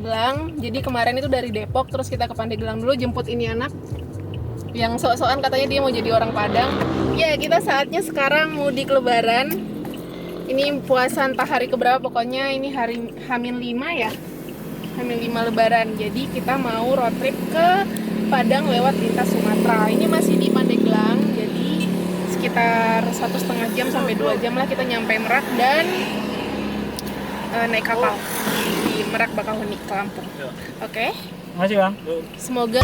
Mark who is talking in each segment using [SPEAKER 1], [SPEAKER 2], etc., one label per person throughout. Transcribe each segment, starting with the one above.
[SPEAKER 1] Pandeglang. Jadi kemarin itu dari Depok, terus kita ke Pandeglang dulu jemput ini anak yang sok-sokan katanya dia mau jadi orang Padang. Ya, kita saatnya sekarang mudik Lebaran. Ini puasa entah hari keberapa, pokoknya ini hari H-5 ya. H-5 Lebaran. Jadi kita mau road trip ke Padang lewat lintas Sumatera. Ini masih di Pandeglang, jadi sekitar 1,5 jam sampai 2 jam lah kita nyampe Merak dan naik kapal di Merak Bakauheni ke Lampung. Oke.
[SPEAKER 2] Makasih Bang.
[SPEAKER 1] Semoga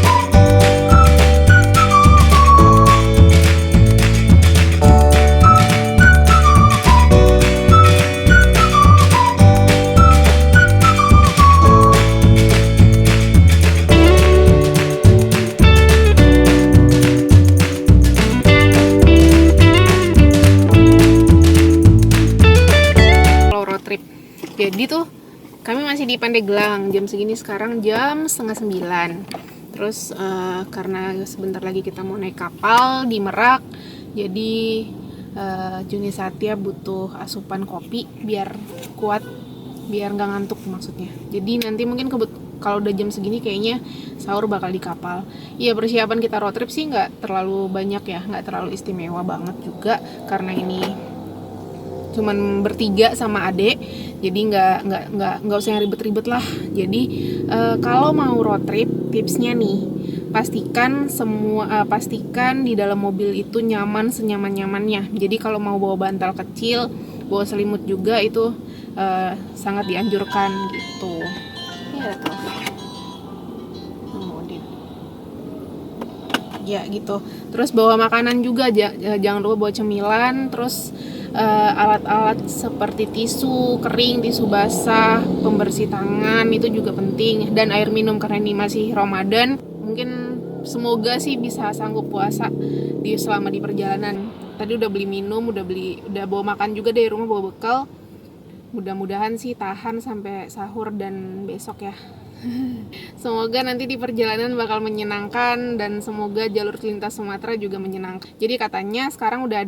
[SPEAKER 1] jadi tuh kami masih di Pandeglang, jam segini sekarang jam 8:30. Terus karena sebentar lagi kita mau naik kapal di Merak, jadi Juni Satya butuh asupan kopi biar kuat, biar nggak ngantuk maksudnya. Jadi nanti mungkin kalau udah jam segini kayaknya sahur bakal di kapal. Iya, persiapan kita road trip sih nggak terlalu banyak ya, nggak terlalu istimewa banget juga karena ini cuman bertiga sama adek, jadi nggak usah yang ribet-ribet lah. Jadi kalau mau road trip, tipsnya nih, pastikan di dalam mobil itu nyaman senyaman-nyamannya. Jadi kalau mau bawa bantal kecil, bawa selimut juga itu sangat dianjurkan gitu. Ya tuh. Ya gitu. Terus bawa makanan juga, jangan lupa bawa cemilan, terus alat-alat seperti tisu kering, tisu basah, pembersih tangan itu juga penting, dan air minum karena ini masih Ramadan. Mungkin semoga sih bisa sanggup puasa selama di perjalanan. Tadi udah beli minum, udah bawa makan juga dari rumah, bawa bekal. Mudah-mudahan sih tahan sampai sahur dan besok ya. Semoga nanti di perjalanan bakal menyenangkan dan semoga jalur lintas Sumatera juga menyenangkan. Jadi katanya sekarang udah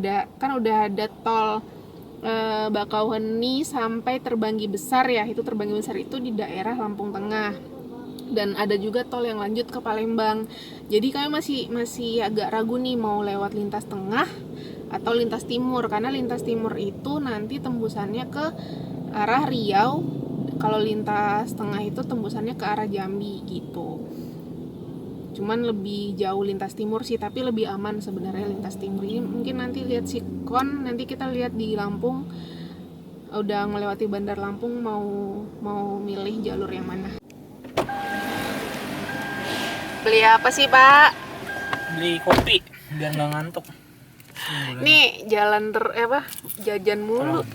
[SPEAKER 1] ada tol Bakauheni sampai Terbanggi Besar ya. Itu Terbanggi Besar itu di daerah Lampung Tengah. Dan ada juga tol yang lanjut ke Palembang. Jadi kami masih agak ragu nih mau lewat lintas tengah atau lintas timur, karena lintas timur itu nanti tembusannya ke arah Riau. Kalau lintas tengah itu tembusannya ke arah Jambi gitu. Cuman lebih jauh lintas timur sih, tapi lebih aman sebenarnya lintas timur. Ini mungkin nanti lihat sikon, nanti kita lihat di Lampung. Udah melewati Bandar Lampung, mau milih jalur yang mana. Beli apa sih, Pak?
[SPEAKER 2] Beli kopi biar nggak ngantuk.
[SPEAKER 1] Nih jalan jajan mulu.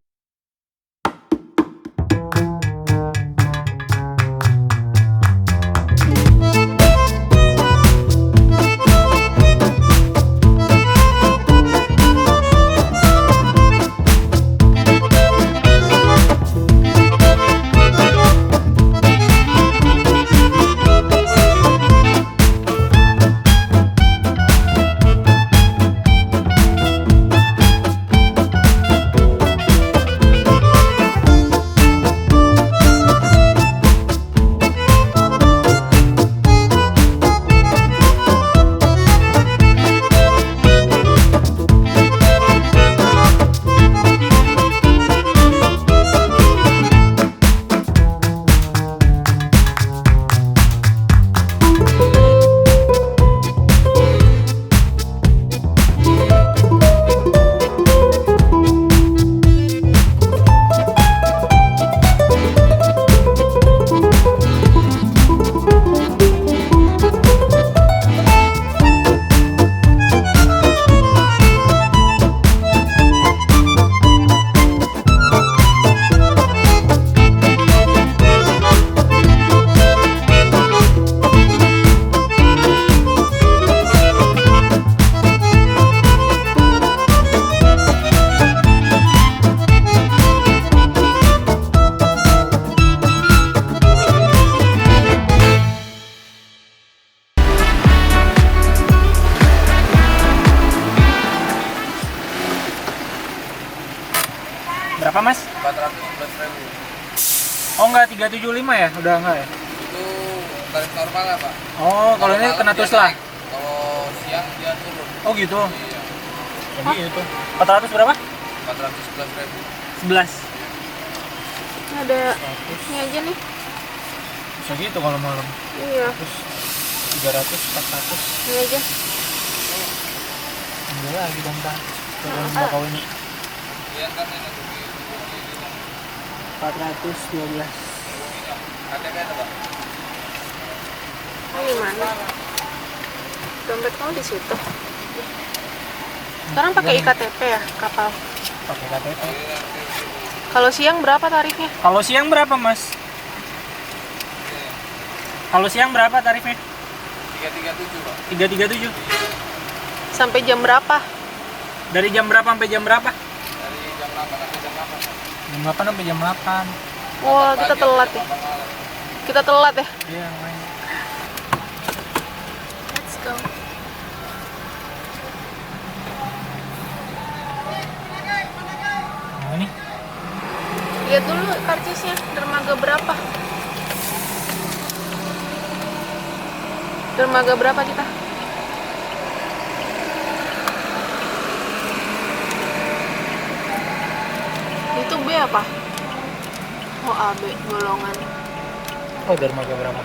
[SPEAKER 2] Berapa Mas?
[SPEAKER 3] 411.000.
[SPEAKER 2] Oh enggak, 375 ya? Udah enggak ya?
[SPEAKER 3] Itu tarif normal ya Pak.
[SPEAKER 2] Oh, kalau ini
[SPEAKER 3] malam
[SPEAKER 2] kena
[SPEAKER 3] dia
[SPEAKER 2] tuslah.
[SPEAKER 3] naik. Kalau siang dia turun.
[SPEAKER 2] Oh gitu.
[SPEAKER 3] Iya.
[SPEAKER 2] Jadi itu. 400 berapa?
[SPEAKER 3] 411.000.
[SPEAKER 2] 11.
[SPEAKER 1] Ini ada ini aja nih.
[SPEAKER 2] Bisa gitu kalau malam.
[SPEAKER 1] Iya,
[SPEAKER 2] 300, 400.
[SPEAKER 1] ini aja.
[SPEAKER 2] Ambil lagi dong, Bang. Turun bakau ini.
[SPEAKER 3] Iya kan ini
[SPEAKER 2] 412.
[SPEAKER 3] KTP ada Pak.
[SPEAKER 1] Ini mana? Dompet kamu di situ. Sekarang pakai iktp ya kapal.
[SPEAKER 2] Pakai KTP.
[SPEAKER 1] Kalau siang berapa tarifnya?
[SPEAKER 2] Kalau siang berapa, Mas? Kalau siang berapa tarifnya?
[SPEAKER 3] 337 Pak.
[SPEAKER 2] 337.
[SPEAKER 1] Sampai jam berapa?
[SPEAKER 2] Dari jam berapa sampai jam berapa?
[SPEAKER 3] Dari jam 8 sampai jam 8.
[SPEAKER 2] Jam 8 sampai jam 8.
[SPEAKER 1] Wah, kita telat ya. Kita telat ya.
[SPEAKER 2] Iya, main.
[SPEAKER 1] Let's go.
[SPEAKER 2] Nah, ini.
[SPEAKER 1] Lihat dulu karcisnya, dermaga berapa? Dermaga berapa kita? Itu B apa? Oh, AB golongan.
[SPEAKER 2] Oh, dermaga berapa?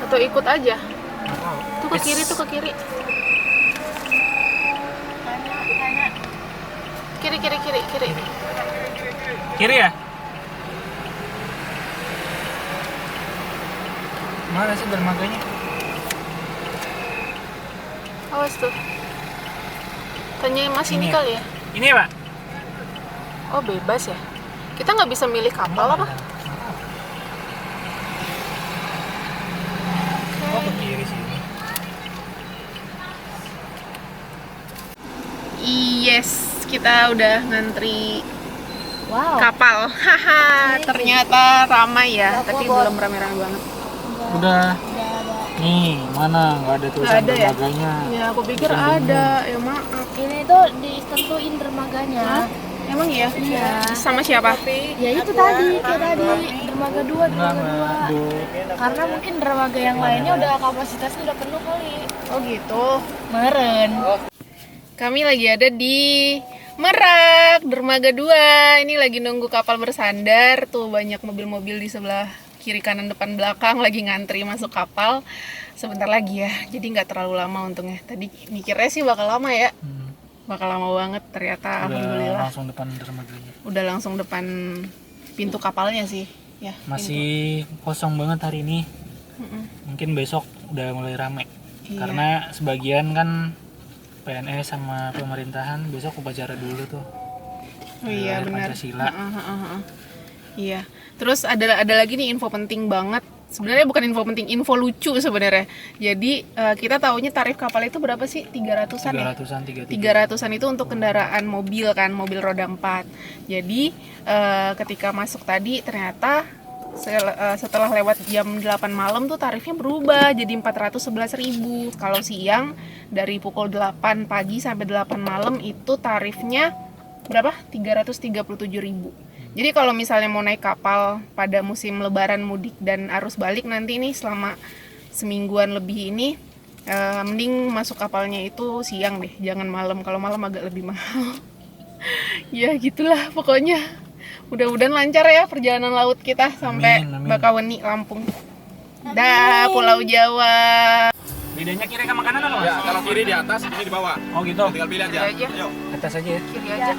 [SPEAKER 1] Atau ikut aja?
[SPEAKER 2] Nggak tahu.
[SPEAKER 1] Tuh ke kiri, tuh ke kiri. Kiri, kiri, kiri, kiri.
[SPEAKER 2] Kiri ya? Mana sih dermaganya?
[SPEAKER 1] Awas tuh. Tanyain Mas ini
[SPEAKER 2] Ini.
[SPEAKER 1] kali ya.
[SPEAKER 2] Ini ya, Pak?
[SPEAKER 1] Oh, bebas ya. Kita nggak bisa milih kapal apa?
[SPEAKER 2] Oh, ke kiri sini.
[SPEAKER 1] Yes, kita udah ngantri
[SPEAKER 4] Wow.
[SPEAKER 1] kapal. Haha, ternyata ramai ya, tapi belum rame-rame banget.
[SPEAKER 2] Udah. Nih, mana? Nggak ada tulisan
[SPEAKER 1] Nggak ada ya?
[SPEAKER 2] dermaganya.
[SPEAKER 1] Ya, aku pikir ada. Ya maaf.
[SPEAKER 4] Ini tuh ditentuin dermaganya.
[SPEAKER 1] Hah? Emang ya?
[SPEAKER 4] Iya.
[SPEAKER 1] Sama siapa?
[SPEAKER 4] Ya itu tadi, kayak tadi dermaga 2,
[SPEAKER 2] Enggak,
[SPEAKER 4] dermaga 2.
[SPEAKER 2] Bu.
[SPEAKER 4] Karena mungkin dermaga yang lainnya udah kapasitasnya udah penuh kali.
[SPEAKER 1] Oh gitu.
[SPEAKER 4] Meren.
[SPEAKER 1] Kami lagi ada di Merak, dermaga 2. Ini lagi nunggu kapal bersandar. Tuh banyak mobil-mobil di sebelah kiri, kanan, depan, belakang lagi ngantri masuk kapal. Sebentar lagi ya. Jadi nggak terlalu lama untungnya. Tadi mikirnya sih bakal lama ya. Bakal lama banget, ternyata
[SPEAKER 2] Udah
[SPEAKER 1] alhamdulillah.
[SPEAKER 2] langsung depan dermaganya.
[SPEAKER 1] Udah langsung depan pintu kapalnya sih. Ya,
[SPEAKER 2] Masih kosong banget hari ini.
[SPEAKER 1] Mm-mm.
[SPEAKER 2] Mungkin besok udah mulai rame.
[SPEAKER 1] Iya.
[SPEAKER 2] Karena sebagian kan PNS sama pemerintahan besok upacara dulu tuh.
[SPEAKER 1] Oh iya
[SPEAKER 2] Hari
[SPEAKER 1] benar.
[SPEAKER 2] Pancasila.
[SPEAKER 1] Iya. Terus ada lagi nih info penting banget. Sebenarnya bukan info penting, info lucu sebenarnya. Jadi kita taunya tarif kapal itu berapa sih? 300-an ya?
[SPEAKER 2] 300-an,
[SPEAKER 1] 300-an itu untuk kendaraan mobil kan, mobil roda 4. Jadi ketika masuk tadi ternyata setelah lewat jam 8 malam tuh tarifnya berubah jadi 411.000. Kalau siang dari pukul 8 pagi sampai 8 malam itu tarifnya berapa? 337.000. Jadi kalau misalnya mau naik kapal pada musim lebaran, mudik dan arus balik nanti nih selama semingguan lebih ini mending masuk kapalnya itu siang deh, jangan malam. Kalau malam agak lebih mahal. Ya gitulah pokoknya. Mudah-mudahan lancar ya perjalanan laut kita sampai
[SPEAKER 2] Amin, amin.
[SPEAKER 1] Bakauheni, Lampung. Dah, Pulau Jawa.
[SPEAKER 2] Bedanya kiri sama kanan apa, Mas?
[SPEAKER 3] Ya, kalau kiri di atas, ini di bawah.
[SPEAKER 2] Oh gitu.
[SPEAKER 3] Tinggal pilih aja.
[SPEAKER 1] Kiri aja.
[SPEAKER 3] Ayo.
[SPEAKER 2] Atas aja ya.
[SPEAKER 1] Kiri aja.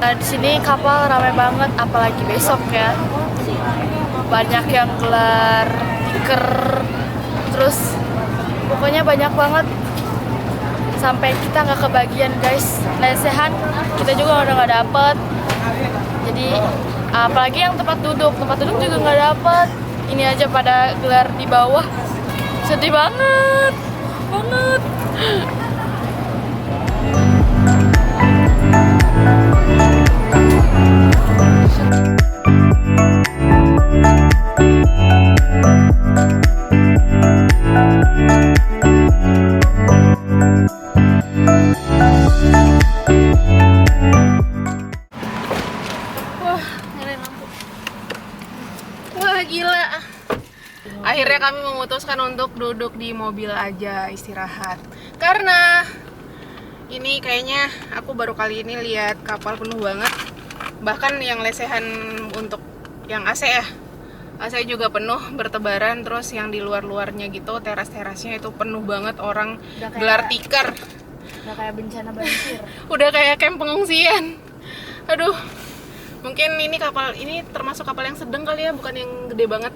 [SPEAKER 4] Di sini kapal ramai banget, apalagi besok ya. Banyak yang gelar tiker, terus pokoknya banyak banget. Sampai kita nggak kebagian guys, lesehan kita juga udah nggak dapet. Jadi apalagi yang tempat duduk juga nggak dapet. Ini aja pada gelar di bawah, sedih banget.
[SPEAKER 1] Wah, nyalain lampu. Wah, gila. Akhirnya kami memutuskan untuk duduk di mobil aja istirahat. Karena ini kayaknya aku baru kali ini lihat kapal penuh banget. Bahkan yang lesehan untuk yang AC ya. AC juga penuh bertebaran, terus yang di luar-luarnya gitu, teras-terasnya itu penuh banget orang
[SPEAKER 4] Udah kayak-
[SPEAKER 1] gelar tikar.
[SPEAKER 4] Udah kayak bencana banjir.
[SPEAKER 1] Udah kayak camp pengungsian. Aduh. Mungkin ini kapal ini termasuk kapal yang sedang kali ya, bukan yang gede banget.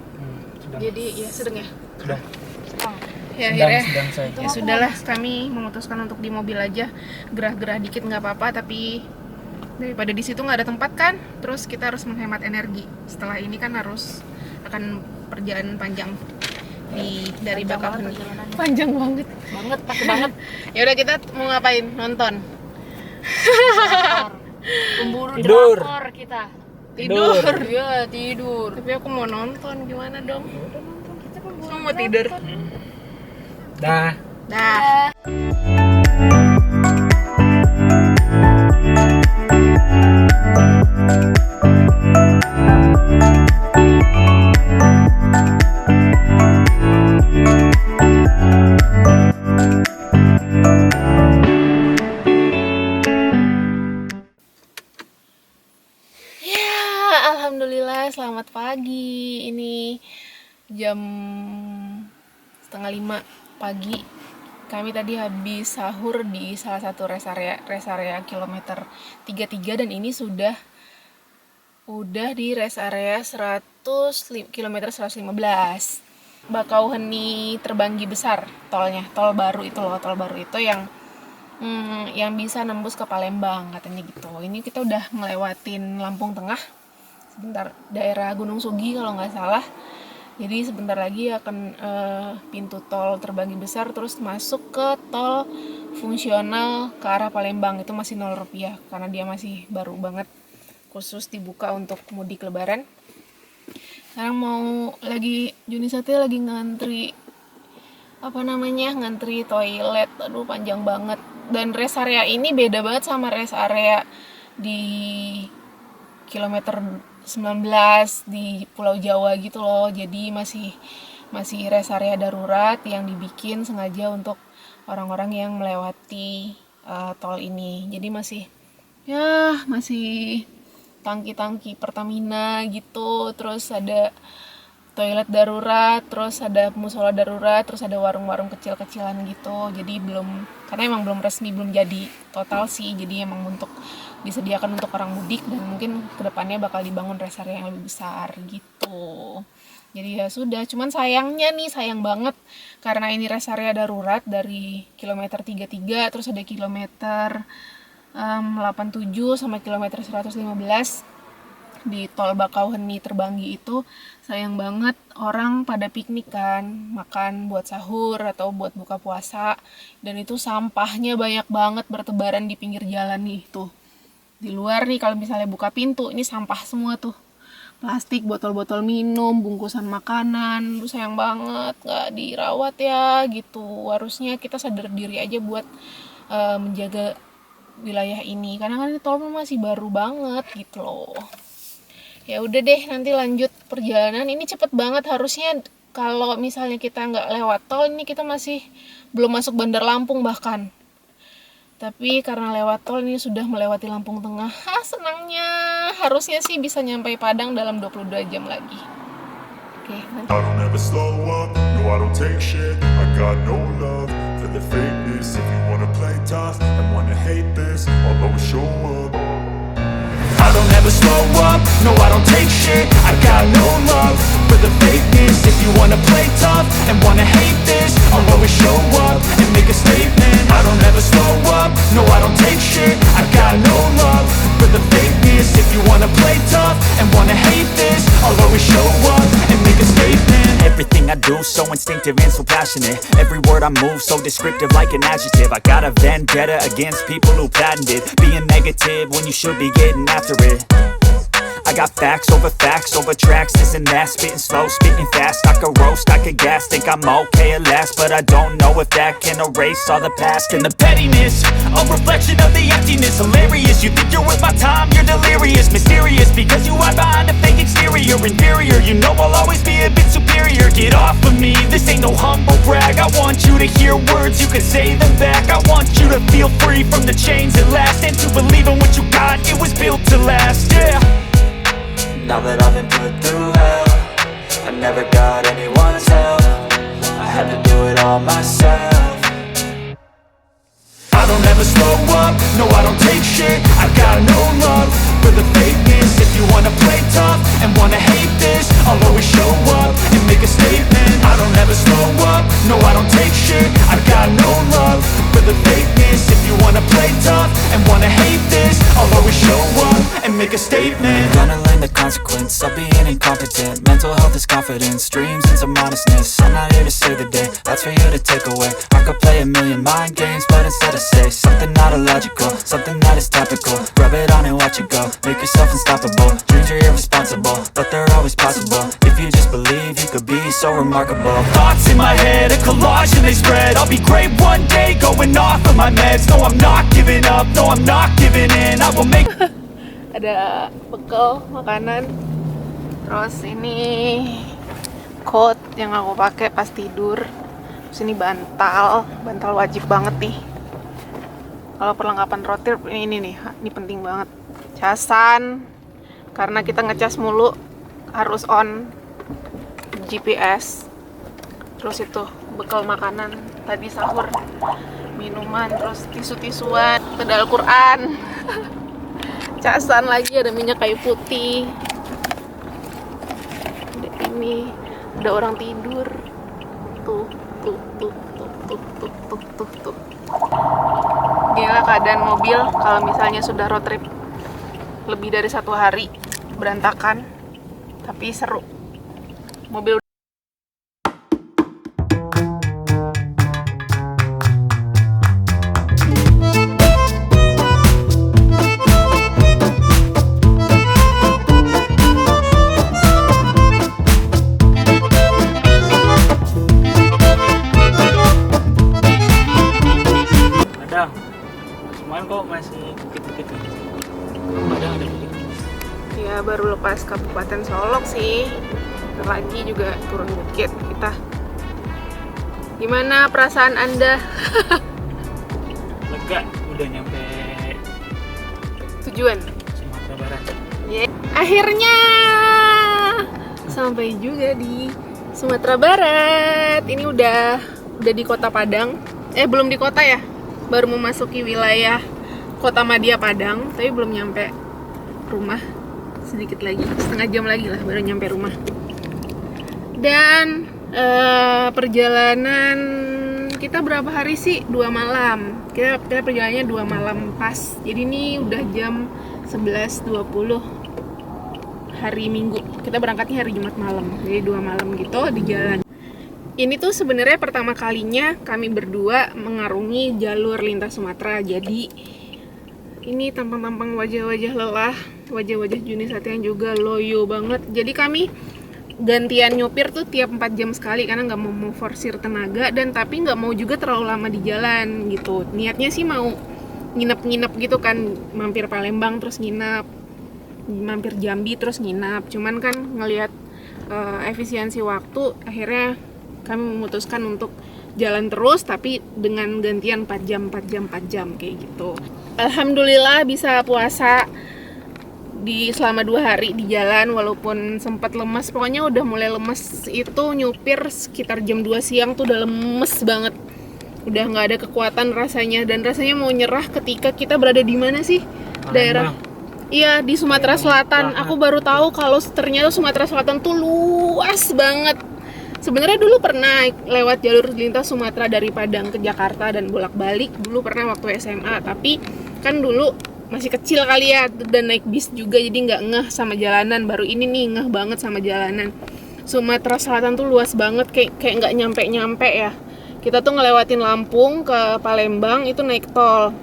[SPEAKER 2] Sedang.
[SPEAKER 1] Jadi ya sedang ya.
[SPEAKER 2] Sedang.
[SPEAKER 1] Ya akhirnya
[SPEAKER 2] Sedang saya.
[SPEAKER 1] ya sudahlah, kami memutuskan untuk di mobil aja, gerah-gerah dikit nggak apa-apa, tapi daripada di situ nggak ada tempat kan, terus kita harus menghemat energi. Setelah ini kan harus akan perjalanan panjang dari
[SPEAKER 4] Panjang
[SPEAKER 1] Bakauheni.
[SPEAKER 4] banget perjalanannya.
[SPEAKER 1] Panjang banget.
[SPEAKER 4] Pake banget.
[SPEAKER 1] Ya udah, kita mau ngapain? Nonton.
[SPEAKER 4] Pemburu
[SPEAKER 2] Tidur.
[SPEAKER 4] drakor kita.
[SPEAKER 1] Tidur.
[SPEAKER 4] Iya, tidur.
[SPEAKER 1] Tapi aku mau nonton, gimana dong?
[SPEAKER 4] Kita pemburu
[SPEAKER 1] Aku mau tidur.
[SPEAKER 2] Dah.
[SPEAKER 1] Dah. Ya, alhamdulillah, selamat pagi. Ini jam 4:30 pagi. Kami tadi habis sahur di salah satu rest area kilometer 33, dan ini udah di rest area kilometer 115. Bakauheni Terbanggi Besar, tol baru itu loh, tol baru itu yang bisa nembus ke Palembang katanya gitu. Ini kita udah ngelewatin Lampung Tengah, sebentar daerah Gunung Sugi kalau nggak salah. Jadi sebentar lagi akan pintu tol Terbanggi Besar, terus masuk ke tol fungsional ke arah Palembang. Itu masih Rp0 karena dia masih baru banget, khusus dibuka untuk mudik lebaran. Sekarang Junisate lagi ngantri toilet. Aduh, panjang banget. Dan rest area ini beda banget sama rest area di kilometer 19 di Pulau Jawa gitu loh. Jadi masih rest area darurat yang dibikin sengaja untuk orang-orang yang melewati tol ini. Jadi masih tangki-tangki Pertamina gitu, terus ada toilet darurat, terus ada musola darurat, terus ada warung-warung kecil-kecilan gitu. Jadi karena emang belum resmi, belum jadi total sih. Jadi emang untuk disediakan untuk orang mudik, dan mungkin kedepannya bakal dibangun rest area yang lebih besar gitu. Jadi ya sudah, cuman sayang banget karena ini rest area darurat dari kilometer 33, terus ada kilometer 87 sama kilometer 115 di tol Bakauheni Terbanggi itu. Sayang banget, orang pada piknik kan, makan buat sahur atau buat buka puasa, dan itu sampahnya banyak banget bertebaran di pinggir jalan nih tuh. Di luar nih kalau misalnya buka pintu, ini sampah semua tuh. Plastik, botol-botol minum, bungkusan makanan. Sayang banget gak dirawat ya gitu. Harusnya kita sadar diri aja buat menjaga wilayah ini, karena kan ini tol masih baru banget gitu loh. Ya udah deh, nanti lanjut perjalanan. Ini cepet banget, harusnya kalau misalnya kita nggak lewat tol ini kita masih belum masuk Bandar Lampung bahkan. Tapi karena lewat tol ini sudah melewati Lampung Tengah. Senangnya, harusnya sih bisa nyampe Padang dalam 22 jam lagi. Oke, nanti.
[SPEAKER 5] I don't ever slow up, no I don't take shit. I got no love for the fakeness. If you wanna play tough and wanna hate this, I'll always show up.
[SPEAKER 6] never slow up, no I don't take shit. I got no love for the fakeness. If you wanna play tough and wanna hate this, I'll always show up and make a statement. I don't ever slow up, no I don't take shit. I got no love for the fakeness. If you wanna play tough and wanna hate this, I'll always show up and make a statement.
[SPEAKER 7] Everything I do so instinctive and so passionate. Every word I move so descriptive like an adjective. I got a vendetta against people who patented being negative when you should be getting after it. I got facts over tracks, this and that. Spitting slow, spitting fast, I could roast, I could gas. Think I'm okay at last, but I don't know if that can erase all the past. And the pettiness, a reflection of the emptiness. Hilarious, you think you're worth my time, you're delirious. Mysterious, because you hide behind a fake exterior. Inferior, you know I'll always be a bit superior. Get off of me, this ain't no humble brag. I want you to hear words, you can say them back. I want you to feel free from the chains at last, and to believe in what you got, it was built to last, yeah. Now that I've been put through hell, I never got anyone's help. I had to do it all myself.
[SPEAKER 6] I don't ever slow up, no I don't take shit. I got no love for the fakeness. If you wanna play tough and wanna hate this, I'll always show up and make a statement. I don't ever slow up, no I don't take shit. I got no love for the fakeness. If you wanna play tough and wanna hate this, I'll always show up and make a statement.
[SPEAKER 7] Gonna learn the consequence of being incompetent. Mental health is confidence, dreams and some honestness. I'm not here to save the day, that's for you to take away. I could play a million mind games, but instead I say something not illogical, something that is topical. Rub it on and watch it go, make yourself unstoppable. Dreams are irresponsible, but they're always possible. If you just believe, you could be so remarkable.
[SPEAKER 6] Thoughts in my head, a collage and they spread. I'll be great one day, going off of my meds. No I'm not giving up, no I'm not giving in. I will make
[SPEAKER 1] Ada bekal makanan, terus ini coat yang aku pakai pas tidur, terus ini bantal wajib banget nih kalau perlengkapan road trip. Ini nih, ini penting banget. Casan, karena kita ngecas mulu harus on GPS. Terus itu bekal makanan tadi sahur, minuman, terus tisu-tisuan, pedal Quran. Casan lagi, ada minyak kayu putih, ada ini, ada orang tidur, tuh. Inilah keadaan mobil kalau misalnya sudah road trip lebih dari 1 hari, berantakan tapi seru. Mobil
[SPEAKER 2] Cuman kok masih bukit-bukit gitu. Padahal ada bukit.
[SPEAKER 1] ya baru lepas Kabupaten Solok sih, bentar lagi juga turun bukit kita. Gimana perasaan Anda?
[SPEAKER 2] Lega, udah nyampe
[SPEAKER 1] Tujuan?
[SPEAKER 2] Sumatera Barat.
[SPEAKER 1] Akhirnya sampai juga di Sumatera Barat. Ini udah di Kota Padang. Belum di kota ya, baru memasuki wilayah Kota Madya Padang, tapi belum nyampe rumah. Sedikit lagi, setengah jam lagi lah baru nyampe rumah. Dan perjalanan kita berapa hari sih? 2 malam. Kita perjalanannya 2 malam pas. Jadi ini udah jam 11.20 hari Minggu. Kita berangkatnya hari Jumat malam. Jadi 2 malam gitu di jalan. Ini tuh sebenarnya pertama kalinya kami berdua mengarungi jalur lintas Sumatera. Jadi ini tampang-tampang wajah-wajah lelah, wajah-wajah Juni Satyan juga loyo banget. Jadi kami gantian nyopir tuh tiap 4 jam sekali karena nggak mau forsir tenaga, dan tapi nggak mau juga terlalu lama di jalan gitu. Niatnya sih mau nginep-nginep gitu kan, mampir Palembang terus nginep, mampir Jambi terus nginep. Cuman kan ngelihat efisiensi waktu, akhirnya kami memutuskan untuk jalan terus tapi dengan gantian 4 jam kayak gitu. Alhamdulillah bisa puasa selama 2 hari di jalan, walaupun sempat lemas. Pokoknya udah mulai lemes itu nyupir sekitar jam 2 siang tuh udah lemes banget. Udah nggak ada kekuatan rasanya, dan rasanya mau nyerah ketika kita berada di mana sih?
[SPEAKER 2] Palembang.
[SPEAKER 1] Daerah Iya, di Sumatera Selatan. Aku baru tahu kalau ternyata Sumatera Selatan tuh luas banget. Sebenarnya dulu pernah lewat jalur lintas Sumatera dari Padang ke Jakarta dan bolak-balik. Dulu pernah waktu SMA, tapi kan dulu masih kecil kali ya, dan naik bis juga, jadi nggak ngeh sama jalanan. Baru ini nih ngeh banget sama jalanan. Sumatera Selatan tuh luas banget, kayak nggak nyampe ya. Kita tuh ngelewatin Lampung ke Palembang itu naik tol.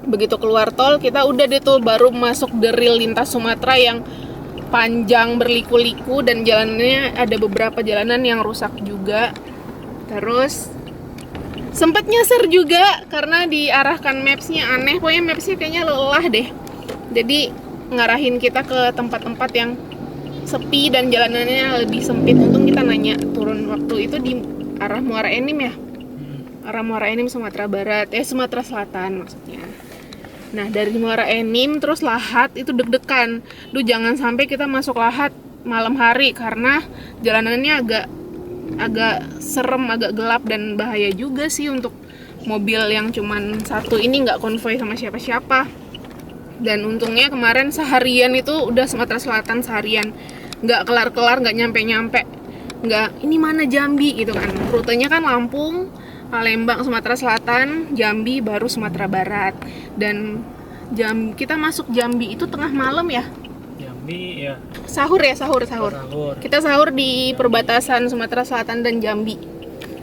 [SPEAKER 1] Begitu keluar tol kita udah deh tuh baru masuk the real lintas Sumatera yang panjang berliku-liku, dan jalanannya ada beberapa jalanan yang rusak juga. Terus sempet nyasar juga karena diarahkan mapsnya aneh, pokoknya mapsnya kayaknya lelah deh. Jadi ngarahin kita ke tempat-tempat yang sepi dan jalanannya lebih sempit. Untung kita nanya turun waktu itu di arah Muara Enim ya. Arah Muara Enim Sumatera Barat, Sumatera Selatan maksudnya. Nah dari Muara Enim terus Lahat itu deg-degan. Duh jangan sampai kita masuk Lahat malam hari karena jalanannya agak serem, agak gelap dan bahaya juga sih untuk mobil yang cuman satu ini, nggak konvoy sama siapa-siapa. Dan untungnya kemarin seharian itu udah Sumatera Selatan seharian, nggak kelar-kelar, nggak nyampe-nyampe, nggak ini mana Jambi gitu kan. Rutenya kan Lampung, Palembang, Sumatera Selatan, Jambi, baru Sumatera Barat. Dan kita masuk Jambi itu tengah malam ya.
[SPEAKER 2] Jambi ya.
[SPEAKER 1] Sahur. Kita sahur di perbatasan Sumatera Selatan dan Jambi.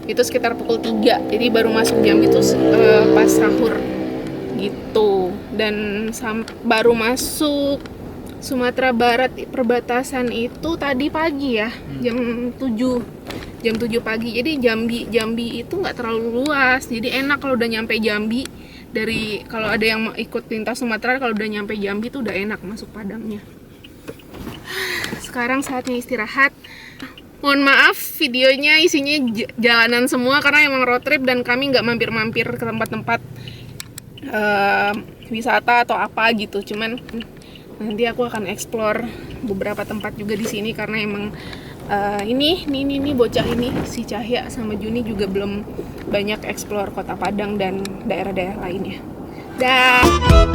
[SPEAKER 1] Itu sekitar pukul 3. Jadi baru masuk Jambi itu pas sahur gitu. Dan baru masuk Sumatera Barat perbatasan itu tadi pagi ya, jam 7 pagi. Jadi Jambi itu nggak terlalu luas, jadi enak kalau udah nyampe Jambi. Kalau ada yang mau ikut lintas Sumatera, kalau udah nyampe Jambi tuh udah enak masuk Padangnya. Sekarang saatnya istirahat. Mohon maaf videonya isinya jalanan semua karena emang road trip dan kami nggak mampir-mampir ke tempat-tempat wisata atau apa gitu. Cuman nanti aku akan explore beberapa tempat juga di sini karena emang ini bocah ini si Cahya sama Juni juga belum banyak explore Kota Padang dan daerah-daerah lainnya. Dah.